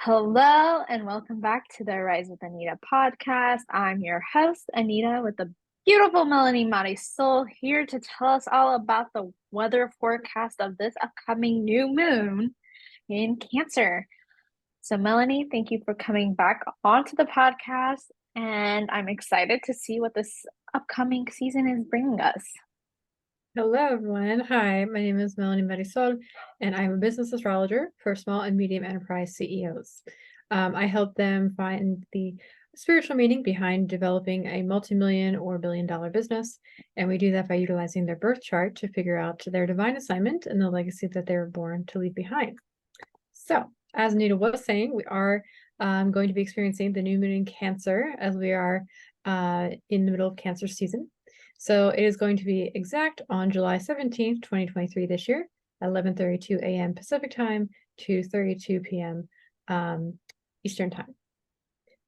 Hello and welcome back to the Rise with Anita podcast. I'm your host, Anita, with the beautiful Melanie Marisol here to tell us all about the weather forecast of this upcoming new moon in Cancer. So, Melanie, thank you for coming back onto the podcast, and I'm excited to see what this upcoming season is bringing us. Hello, everyone. Hi, my name is Melanie Marisol, and I'm a business astrologer for small and medium enterprise CEOs. I help them find the spiritual meaning behind developing a multi-million or billion-dollar business, and we do that by utilizing their birth chart to figure out their divine assignment and the legacy that they were born to leave behind. So, as Anita was saying, we are going to be experiencing the new moon in Cancer as we are in the middle of Cancer season. So it is going to be exact on July 17th, 2023 this year, 11:32 a.m. Pacific time, 2:32 p.m. Eastern time.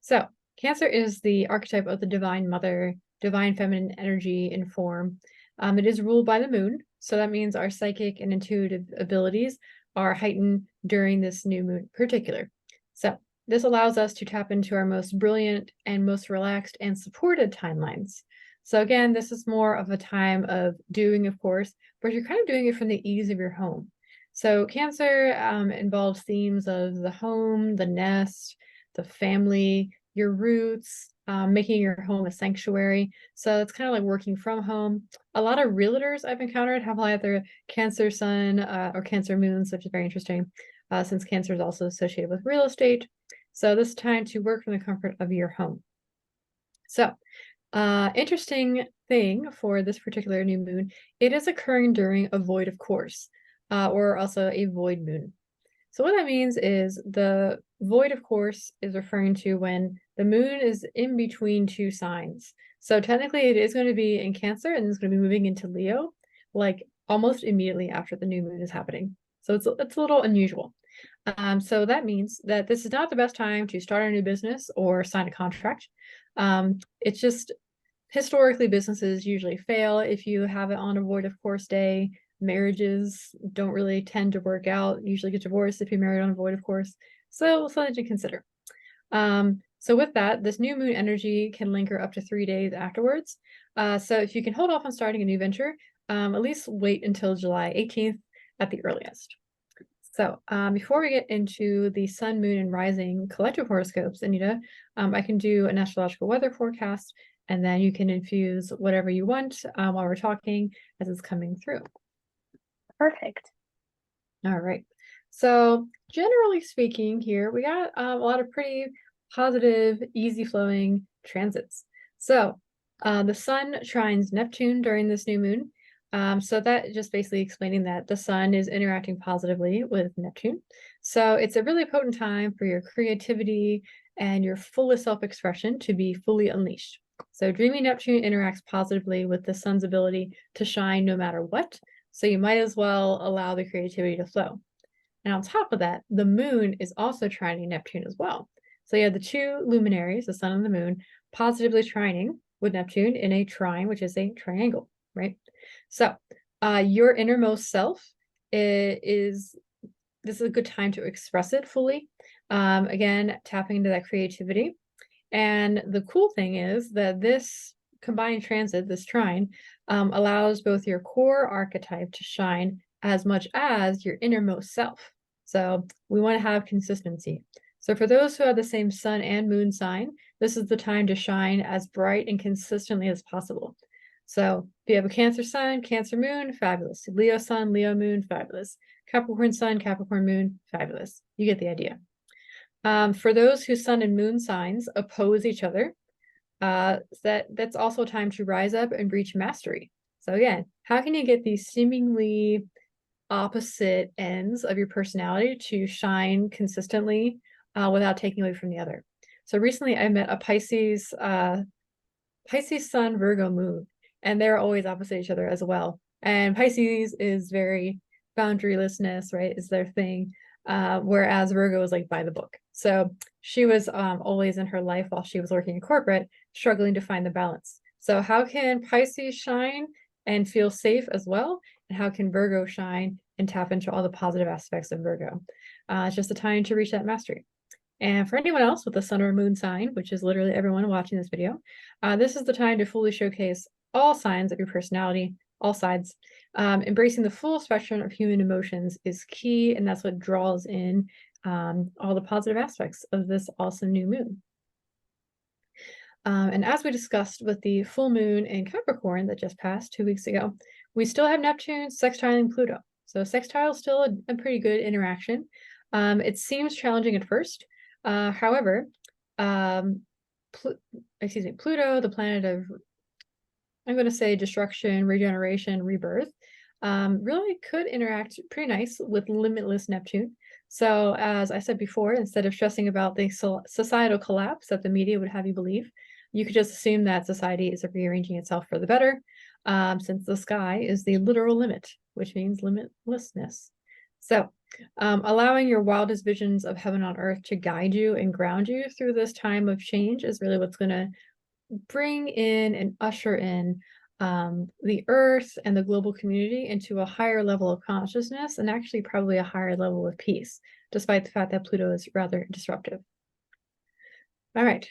So Cancer is the archetype of the divine mother, divine feminine energy in form. It is ruled by the moon, so that means our psychic and intuitive abilities are heightened during this new moon in particular. So this allows us to tap into our most brilliant and most relaxed and supported timelines. So again, this is more of a time of doing, of course, but you're kind of doing it from the ease of your home. So Cancer involves themes of the home, the nest, the family, your roots, making your home a sanctuary. So it's kind of like working from home. A lot of realtors I've encountered have either Cancer sun or Cancer moons, which is very interesting since Cancer is also associated with real estate. So this is time to work from the comfort of your home. So interesting thing for this particular new moon, it is occurring during a void of course, or also a void moon. So what that means is the void of course is referring to when the moon is in between two signs. So technically it is going to be in Cancer and it's going to be moving into Leo, like almost immediately after the new moon is happening. So it's a little unusual. So that means that this is not the best time to start a new business or sign a contract. It's just historically businesses usually fail if you have it on a void of course day. Marriages don't really tend to work out, usually get divorced if you're married on a void of course. So something to consider. So with that, this new moon energy can linger up to 3 days afterwards. So if you can hold off on starting a new venture, at least wait until July 18th at the earliest. So before we get into the sun, moon, and rising collective horoscopes, Anita, I can do an astrological weather forecast, and then you can infuse whatever you want while we're talking as it's coming through. Perfect. All right. So generally speaking here, we got a lot of pretty positive, easy flowing transits. So the sun trines Neptune during this new moon. So that just basically explaining that the sun is interacting positively with Neptune. So it's a really potent time for your creativity and your fullest self-expression to be fully unleashed. So dreamy Neptune interacts positively with the sun's ability to shine no matter what. So you might as well allow the creativity to flow. And on top of that, the moon is also trining Neptune as well. So you have the two luminaries, the sun and the moon, positively trining with Neptune in a trine, which is a triangle, right? So your innermost self this is a good time to express it fully. Again, tapping into that creativity. And the cool thing is that this combined transit, this trine, allows both your core archetype to shine as much as your innermost self. So we want to have consistency. So for those who have the same sun and moon sign, this is the time to shine as bright and consistently as possible. So if you have a Cancer sun, Cancer moon, fabulous. Leo sun, Leo moon, fabulous. Capricorn sun, Capricorn moon, fabulous. You get the idea. For those whose sun and moon signs oppose each other, that's also a time to rise up and reach mastery. So again, how can you get these seemingly opposite ends of your personality to shine consistently without taking away from the other? So recently I met a Pisces sun, Virgo moon, and they're always opposite each other as well. And Pisces is very boundarylessness, right, is their thing. Whereas Virgo is like by the book. So she was always in her life while she was working in corporate, struggling to find the balance. So how can Pisces shine and feel safe as well? And how can Virgo shine and tap into all the positive aspects of Virgo? It's just a time to reach that mastery. And for anyone else with a sun or moon sign, which is literally everyone watching this video, this is the time to fully showcase all signs of your personality, all sides. Embracing the full spectrum of human emotions is key, and that's what draws in all the positive aspects of this awesome new moon. And as we discussed with the full moon in Capricorn that just passed 2 weeks ago, we still have Neptune sextiling Pluto. So sextile is still a pretty good interaction. It seems challenging at first. However, Pluto, the planet of, I'm going to say destruction, regeneration, rebirth, really could interact pretty nice with limitless Neptune. So as I said before, instead of stressing about the societal collapse that the media would have you believe, you could just assume that society is rearranging itself for the better, since the sky is the literal limit, which means limitlessness. So allowing your wildest visions of heaven on earth to guide you and ground you through this time of change is really what's going to bring in and usher in the earth and the global community into a higher level of consciousness, and actually probably a higher level of peace, despite the fact that Pluto is rather disruptive. All right.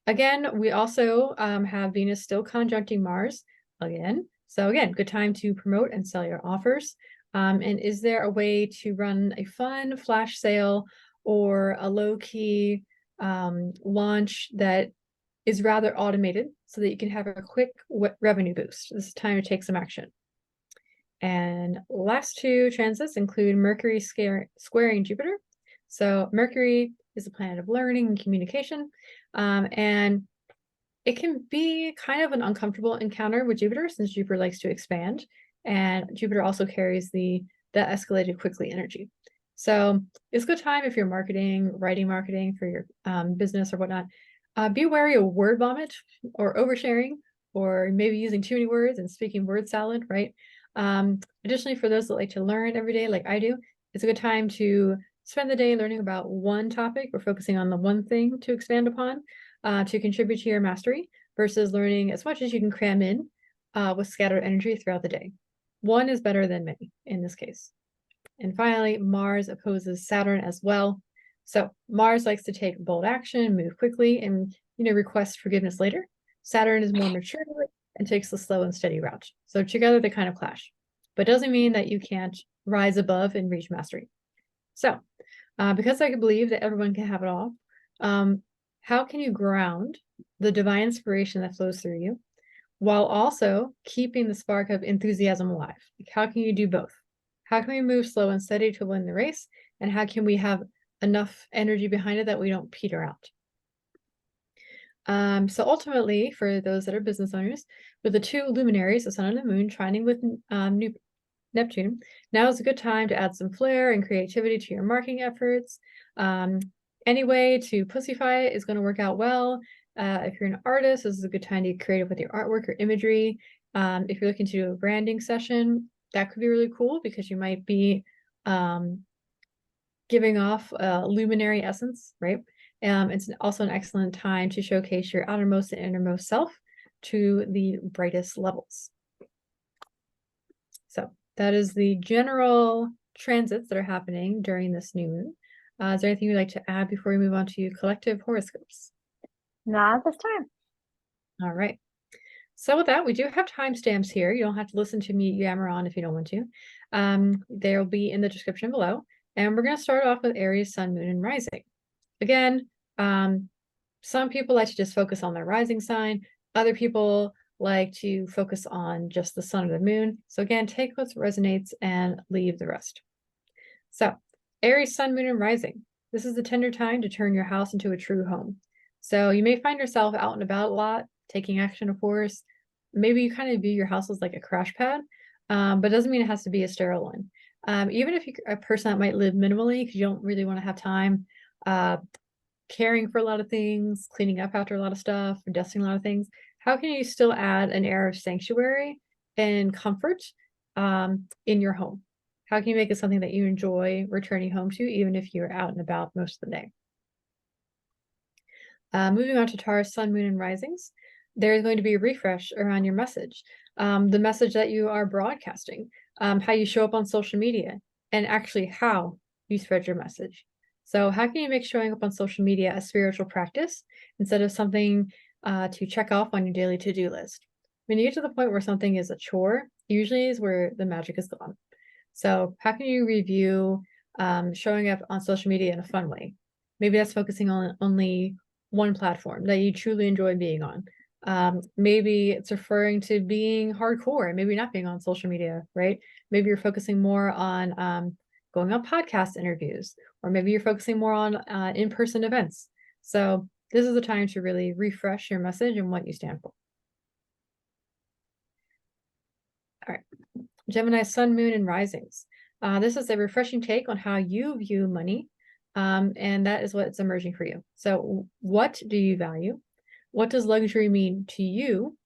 Again, we also have Venus still conjuncting Mars again. So again, good time to promote and sell your offers. And is there a way to run a fun flash sale or a low-key launch that is rather automated so that you can have a quick revenue boost? This is time to take some action. And last two transits include Mercury squaring Jupiter. So Mercury is a planet of learning and communication. And it can be kind of an uncomfortable encounter with Jupiter, since Jupiter likes to expand. And Jupiter also carries the escalated quickly energy. So it's a good time if you're writing marketing for your business or whatnot. Be wary of word vomit or oversharing, or maybe using too many words and speaking word salad, right? Additionally, for those that like to learn every day, like I do, it's a good time to spend the day learning about one topic or focusing on the one thing to expand upon, to contribute to your mastery, versus learning as much as you can cram in with scattered energy throughout the day. One is better than many in this case. And finally, Mars opposes Saturn as well. So Mars likes to take bold action, move quickly, and request forgiveness later. Saturn is more mature and takes the slow and steady route. So together they kind of clash, but doesn't mean that you can't rise above and reach mastery. So because I believe that everyone can have it all, how can you ground the divine inspiration that flows through you while also keeping the spark of enthusiasm alive? Like, how can you do both? How can we move slow and steady to win the race? And how can we have enough energy behind it that we don't peter out? So ultimately, for those that are business owners, with the two luminaries, the sun and the moon, trining with Neptune, now is a good time to add some flair and creativity to your marketing efforts. Any way to pussify it is going to work out well. If you're an artist, this is a good time to get creative with your artwork or imagery. If you're looking to do a branding session, that could be really cool, because you might be giving off a luminary essence, right? It's also an excellent time to showcase your outermost and innermost self to the brightest levels. So that is the general transits that are happening during this new moon. Is there anything you'd like to add before we move on to collective horoscopes? Not at this time. All right. So with that, we do have timestamps here. You don't have to listen to me yammer on if you don't want to. They'll be in the description below. And we're going to start off with Aries, Sun, Moon, and Rising. Again, some people like to just focus on their rising sign. Other people like to focus on just the sun or the moon. So again, take what resonates and leave the rest. So Aries, Sun, Moon, and Rising. This is the tender time to turn your house into a true home. So you may find yourself out and about a lot, taking action, of course. Maybe you kind of view your house as like a crash pad, but it doesn't mean it has to be a sterile one. Even if you're a person that might live minimally because you don't really want to have time caring for a lot of things, cleaning up after a lot of stuff, or dusting a lot of things, how can you still add an air of sanctuary and comfort in your home? How can you make it something that you enjoy returning home to, even if you're out and about most of the day? Moving on to Taurus, Sun, Moon, and Risings, there's going to be a refresh around your message, the message that you are broadcasting, how you show up on social media, and actually how you spread your message. So how can you make showing up on social media a spiritual practice instead of something to check off on your daily to-do list? When you get to the point where something is a chore, usually is where the magic is gone. So how can you review showing up on social media in a fun way? Maybe that's focusing on only one platform that you truly enjoy being on. Maybe it's referring to being hardcore and maybe not being on social media, right? Maybe you're focusing more on going on podcast interviews, or maybe you're focusing more on in-person events. So this is the time to really refresh your message and what you stand for. All right. Gemini, sun, moon, and risings. This is a refreshing take on how you view money, and that is what's emerging for you. So what do you value? What does luxury mean to you?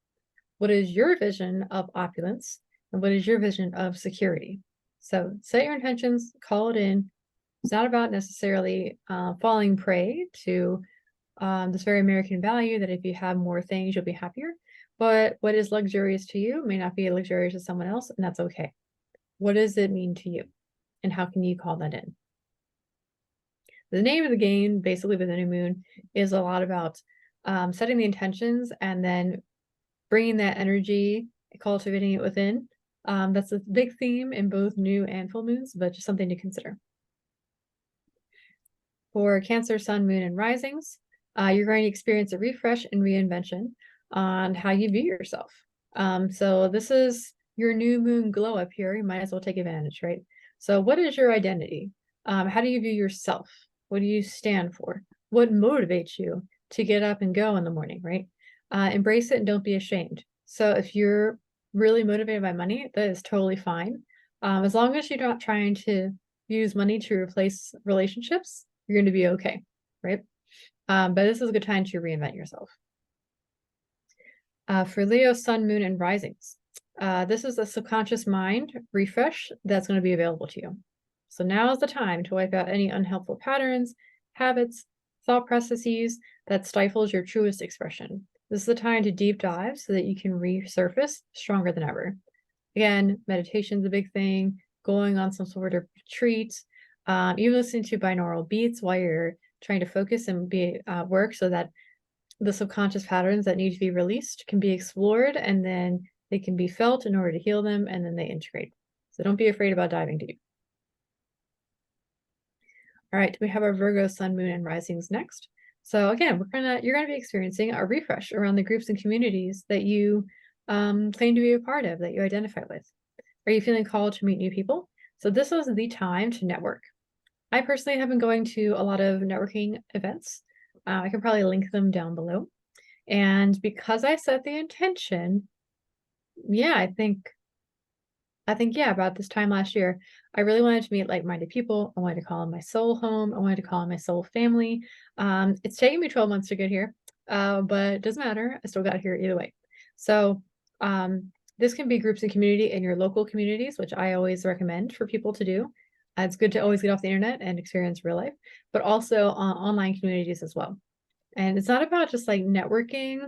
What is your vision of opulence? And what is your vision of security? So set your intentions, call it in. It's not about necessarily falling prey to this very American value that if you have more things, you'll be happier. But what is luxurious to you may not be luxurious to someone else, and that's okay. What does it mean to you? And how can you call that in? The name of the game, basically with the new moon, is a lot about setting the intentions and then bringing that energy, cultivating it within. That's a big theme in both new and full moons, but just something to consider. For Cancer, Sun, Moon, and Risings, you're going to experience a refresh and reinvention on how you view yourself. So this is your new moon glow up here. You might as well take advantage, right? So what is your identity? How do you view yourself? What do you stand for? What motivates you to get up and go in the morning, right? Embrace it and don't be ashamed. So if you're really motivated by money, that is totally fine. As long as you're not trying to use money to replace relationships, you're going to be okay, right? But this is a good time to reinvent yourself. For Leo, Sun, Moon, and Risings, this is a subconscious mind refresh that's going to be available to you. So now is the time to wipe out any unhelpful patterns, habits, thought processes that stifles your truest expression. This is the time to deep dive so that you can resurface stronger than ever. Again, meditation's a big thing, going on some sort of retreat, even listening to binaural beats while you're trying to focus and be work so that the subconscious patterns that need to be released can be explored and then they can be felt in order to heal them and then they integrate. So don't be afraid about diving deep. All right, we have our Virgo, Sun, Moon, and Risings next. So again, you're gonna be experiencing a refresh around the groups and communities that you claim to be a part of, that you identify with. Are you feeling called to meet new people? So this is the time to network. I personally have been going to a lot of networking events. I can probably link them down below. And because I set the intention, yeah, I think yeah, about this time last year, I really wanted to meet like-minded people. I wanted to call in my soul home. I wanted to call in my soul family. It's taken me 12 months to get here, but it doesn't matter. I still got here either way. So this can be groups and community in your local communities, which I always recommend for people to do. It's good to always get off the internet and experience real life, but also online communities as well. And it's not about just like networking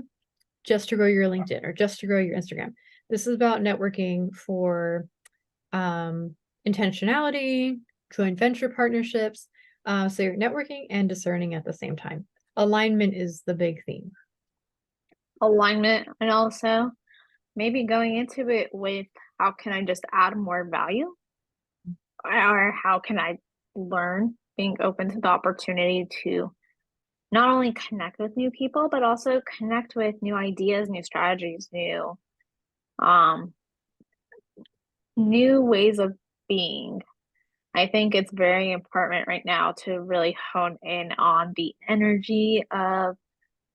just to grow your LinkedIn or just to grow your Instagram. This is about networking for intentionality, joint venture partnerships. So you're networking and discerning at the same time. Alignment is the big theme. Alignment, and also maybe going into it with how can I just add more value, or how can I learn, being open to the opportunity to not only connect with new people, but also connect with new ideas, new strategies, um new ways of being. I think it's very important right now to really hone in on the energy of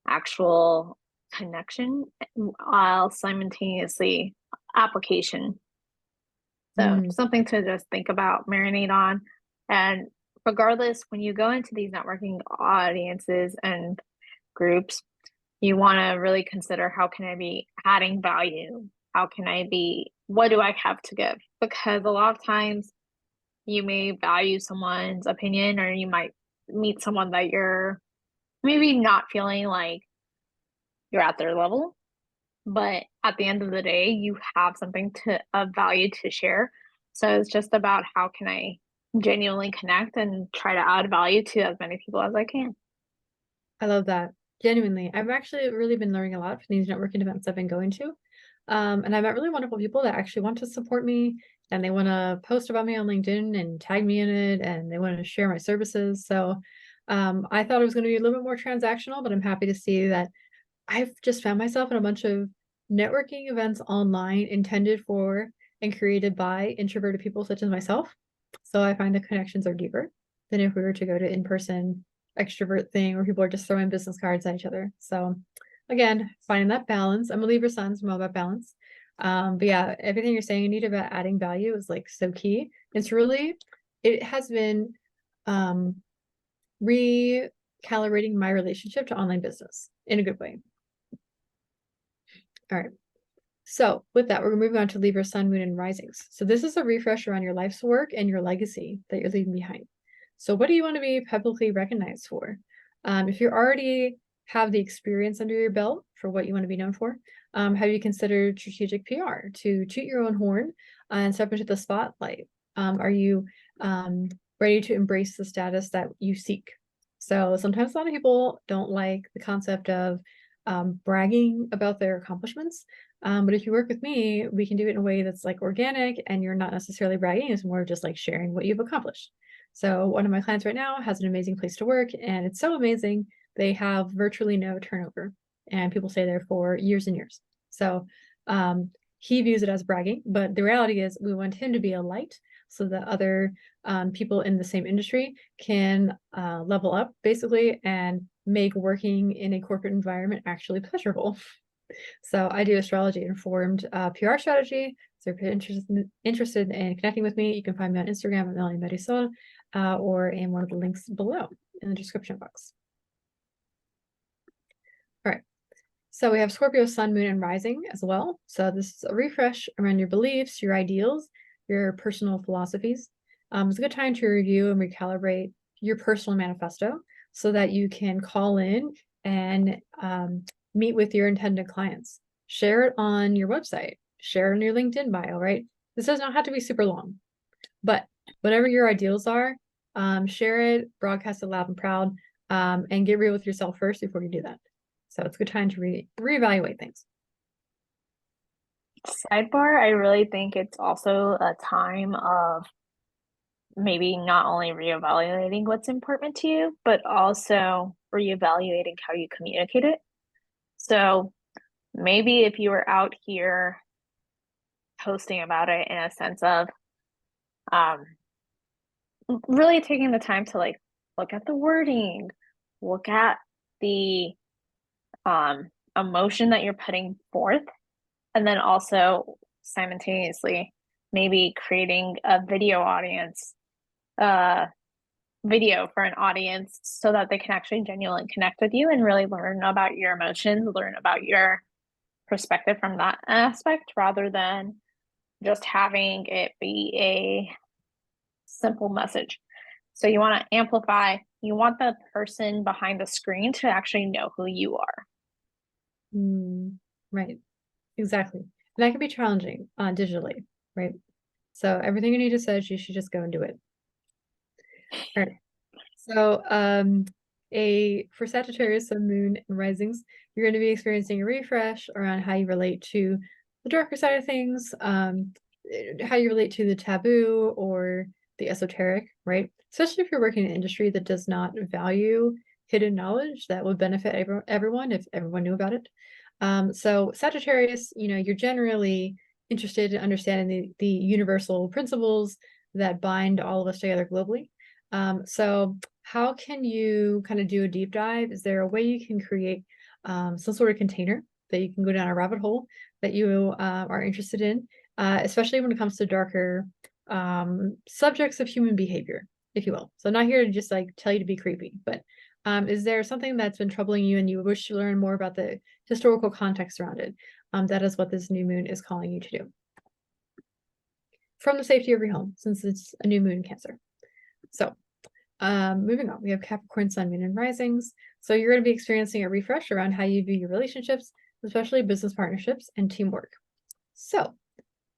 actual connection while simultaneously application. So something to just think about, marinate on. And regardless, when you go into these networking audiences and groups, you want to really consider how can I be adding value? How can I be, what do I have to give? Because a lot of times you may value someone's opinion, or you might meet someone that you're maybe not feeling like you're at their level, but at the end of the day, you have something of value to share. So it's just about how can I genuinely connect and try to add value to as many people as I can. I love that. Genuinely. I've actually really been learning a lot from these networking events I've been going to. And I met really wonderful people that actually want to support me and they want to post about me on LinkedIn and tag me in it and they want to share my services. So I thought it was going to be a little bit more transactional, but I'm happy to see that I've just found myself in a bunch of networking events online intended for and created by introverted people such as myself. So I find the connections are deeper than if we were to go to in-person extrovert thing where people are just throwing business cards at each other. So again, finding that balance. I'm a Libra sun, so I'm all about balance. But yeah, everything you're saying, Anita, about adding value is like so key. It has been recalibrating my relationship to online business in a good way. All right. So with that, we're moving on to Libra, Sun, Moon, and Risings. So this is a refresh around your life's work and your legacy that you're leaving behind. So what do you want to be publicly recognized for? If you already have the experience under your belt for what you want to be known for, have you considered strategic PR to toot your own horn and step into the spotlight? Are you ready to embrace the status that you seek? So sometimes a lot of people don't like the concept of bragging about their accomplishments. But if you work with me, we can do it in a way that's like organic and you're not necessarily bragging. It's more just like sharing what you've accomplished. So one of my clients right now has an amazing place to work and it's so amazing. They have virtually no turnover and people stay there for years and years. So he views it as bragging, but the reality is we want him to be a light so that other people in the same industry can level up basically and make working in a corporate environment actually pleasurable. So I do astrology informed PR strategy. So if you're interested in connecting with me, you can find me on Instagram at Melanie Marisol or in one of the links below in the description box. All right. So we have Scorpio, Sun, Moon, and Rising as well. So this is a refresh around your beliefs, your ideals, your personal philosophies. It's a good time to review and recalibrate your personal manifesto so that you can call in and meet with your intended clients. Share it on your website. Share it on your LinkedIn bio, right? This does not have to be super long, but whatever your ideals are, share it, broadcast it loud and proud, and get real with yourself first before you do that. So it's a good time to reevaluate things. Sidebar, I really think it's also a time of maybe not only reevaluating what's important to you, but also reevaluating how you communicate it. So maybe if you were out here posting about it in a sense of really taking the time to like look at the wording, look at the emotion that you're putting forth, and then also simultaneously maybe creating a video for an audience so that they can actually genuinely connect with you and really learn about your emotions, learn about your perspective from that aspect rather than just having it be a simple message. So you want to amplify, you want the person behind the screen to actually know who you are. Right, exactly. And that can be challenging digitally, right? So everything Anita says, you should just go and do it. All right. So for Sagittarius, Sun, Moon, and Risings, you're going to be experiencing a refresh around how you relate to the darker side of things, how you relate to the taboo or the esoteric, right? Especially if you're working in an industry that does not value hidden knowledge that would benefit everyone if everyone knew about it. So Sagittarius, you're generally interested in understanding the universal principles that bind all of us together globally. So how can you kind of do a deep dive? Is there a way you can create some sort of container that you can go down a rabbit hole that you are interested in, especially when it comes to darker subjects of human behavior, if you will. So I'm not here to just like tell you to be creepy, but is there something that's been troubling you and you wish to learn more about the historical context around it? That is what this new moon is calling you to do. From the safety of your home, since it's a new moon in Cancer. So moving on, we have Capricorn, Sun, Moon, and Risings. So you're going to be experiencing a refresh around how you view your relationships, especially business partnerships and teamwork. So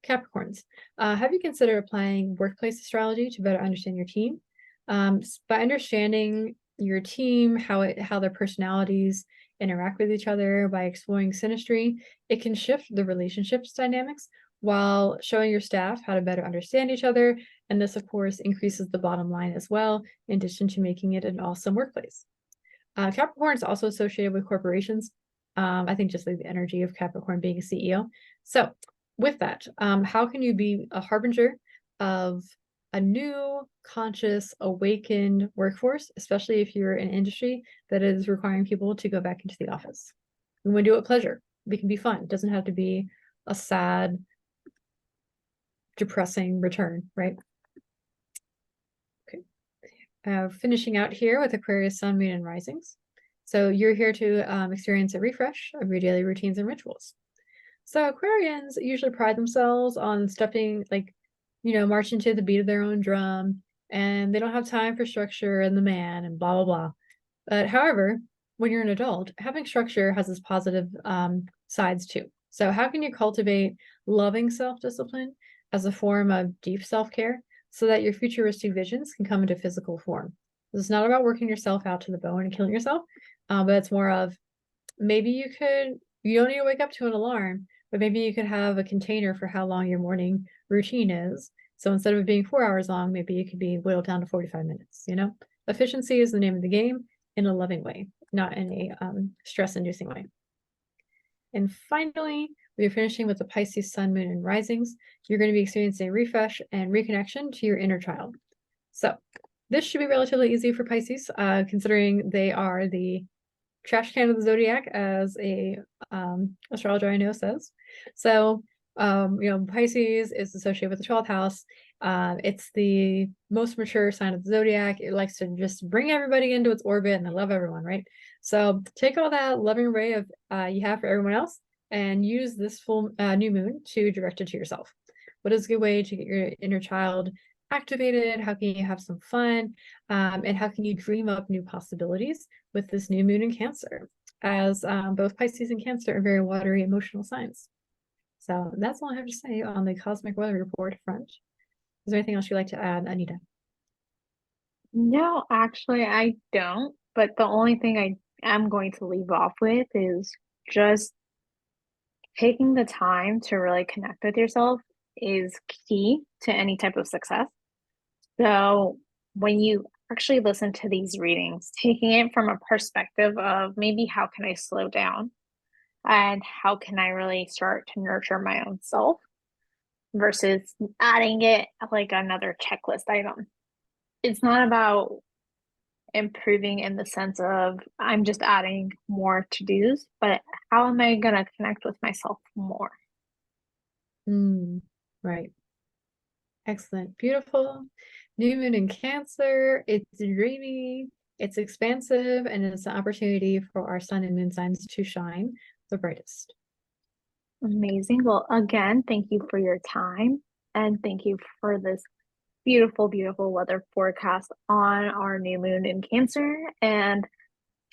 Capricorns, have you considered applying workplace astrology to better understand your team? By understanding your team, how their personalities interact with each other, by exploring synastry, it can shift the relationships dynamics while showing your staff how to better understand each other. And this, of course, increases the bottom line as well, in addition to making it an awesome workplace. Capricorn is also associated with corporations. I think just like the energy of Capricorn being a CEO. So with that, how can you be a harbinger of a new, conscious, awakened workforce, especially if you're in an industry that is requiring people to go back into the office? We want to do it with pleasure. It can be fun. It doesn't have to be a sad, depressing return, right? Okay. Finishing out here with Aquarius, Sun, Moon, and Risings. So you're here to experience a refresh of your daily routines and rituals. So Aquarians usually pride themselves on stepping, like, marching to the beat of their own drum, and they don't have time for structure and the man and blah, blah, blah. But however, when you're an adult, having structure has its positive sides too. So how can you cultivate loving self-discipline as a form of deep self-care so that your futuristic visions can come into physical form? This is not about working yourself out to the bone and killing yourself, but it's more of maybe you don't need to wake up to an alarm, but maybe you could have a container for how long your morning routine is. So instead of it being 4 hours long, maybe it could be whittled down to 45 minutes, Efficiency is the name of the game in a loving way, not in a stress-inducing way. And finally, we're finishing with the Pisces, Sun, Moon, and Risings. You're going to be experiencing a refresh and reconnection to your inner child. So this should be relatively easy for Pisces, considering they are the trash can of the zodiac, as a astrologer I know says. So Pisces is associated with the 12th house. It's the most mature sign of the zodiac. It likes to just bring everybody into its orbit, and I love everyone, right? So take all that loving ray of you have for everyone else and use this full new moon to direct it to yourself. What is a good way to get your inner child activated? How can you have some fun? And how can you dream up new possibilities with this new moon in Cancer, as both Pisces and Cancer are very watery emotional signs. So that's all I have to say on the cosmic weather report front. Is there anything else you'd like to add, Anita? No, actually, I don't. But the only thing I am going to leave off with is just taking the time to really connect with yourself is key to any type of success. So when you actually listen to these readings, taking it from a perspective of maybe how can I slow down and how can I really start to nurture my own self versus adding it like another checklist item. It's not about improving in the sense of I'm just adding more to-dos, but how am I going to connect with myself more? Right. Excellent. Beautiful. New moon in Cancer. It's dreamy, it's expansive, and it's an opportunity for our sun and moon signs to shine the brightest. Amazing. Well, again, thank you for your time and thank you for this beautiful, beautiful weather forecast on our new moon in Cancer. And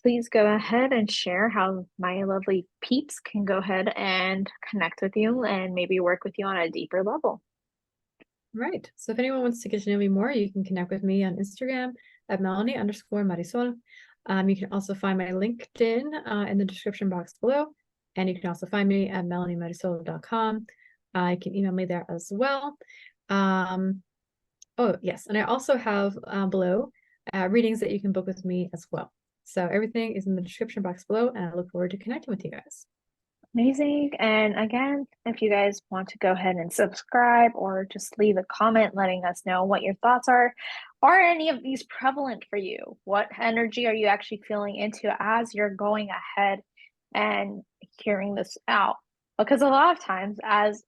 please go ahead and share how my lovely peeps can go ahead and connect with you and maybe work with you on a deeper level. Right. So if anyone wants to get to know me more, you can connect with me on Instagram at Melanie_Marisol. You can also find my LinkedIn in the description box below. And you can also find me at melaniemarisol.com. You can email me there as well. Oh, yes. And I also have below readings that you can book with me as well. So everything is in the description box below, and I look forward to connecting with you guys. Amazing. And again, if you guys want to go ahead and subscribe or just leave a comment letting us know what your thoughts are, any of these prevalent for you? What energy are you actually feeling into as you're going ahead and hearing this out? Because a lot of times, as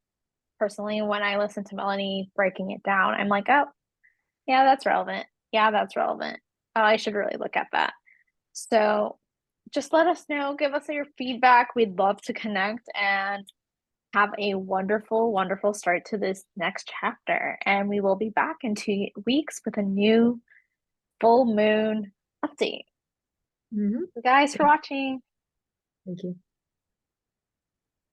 personally, when I listen to Melanie breaking it down, I'm like, oh, yeah, that's relevant. Yeah, that's relevant. Oh, I should really look at that. So just let us know, give us your feedback. We'd love to connect and have a wonderful, wonderful start to this next chapter. And we will be back in 2 weeks with a new full moon update. Mm-hmm. Thank you guys for watching. Thank you.